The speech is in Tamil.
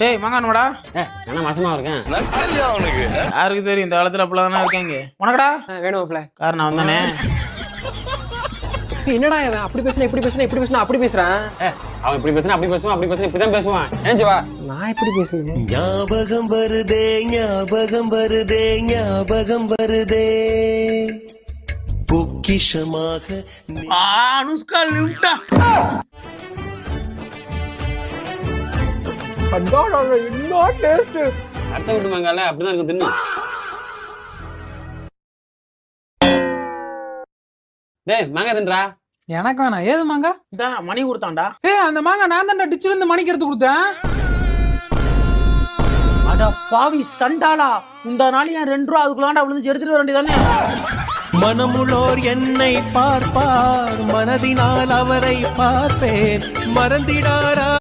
ஏய் மங்கானோடா என்ன மாசமா இருக்கேன் யாருக்கு தெரியும் இந்த காலத்துல அப்படிலாம் தானே இருக்காங்க உனக்கடா வேணுமாப்ல காரணம் வந்தானே என்னடா இவன் அப்படி பேசுனா இப்படி பேசுனா இப்படி பேசுனா அப்படி பேசுறான் அவன் இப்படி பேசுனா அப்படி பேசுவான் அப்படி பேசுனா இப்படிதான் பேசுவான் ஏஞ்சு வா நான் இப்படி பேசுறேன் ஞாபகம் வருதே ஞாபகம் வருதே ஞாபகம் வருதே பொக்கிஷமாக அனுஷ்கா லிம்டா இன்னும் டேஸ்ட் அடுத்த வீட்டு மாங்கால அப்படிதான் இருக்கும் தின்னு டேய் மாங்காய் தின்றா எனக்கு வேணாம் ஏது மாங்கா இதான் மணி கொடுத்தான்டா அந்த மாங்கா நான் தான்டா டிச்சில இருந்து மணிக்கு எடுத்து கொடுத்தேன் அட பாவி சண்டாளா இந்த நாள் என் 2 ரூபா அதுக்குள்ளாண்டா விழுந்து எடுத்துட்டு வர வேண்டியதானே மனமுள்ளோர் என்னை பார்ப்பார் மனதினால் அவரை பார்ப்பேன் மறந்திடாரா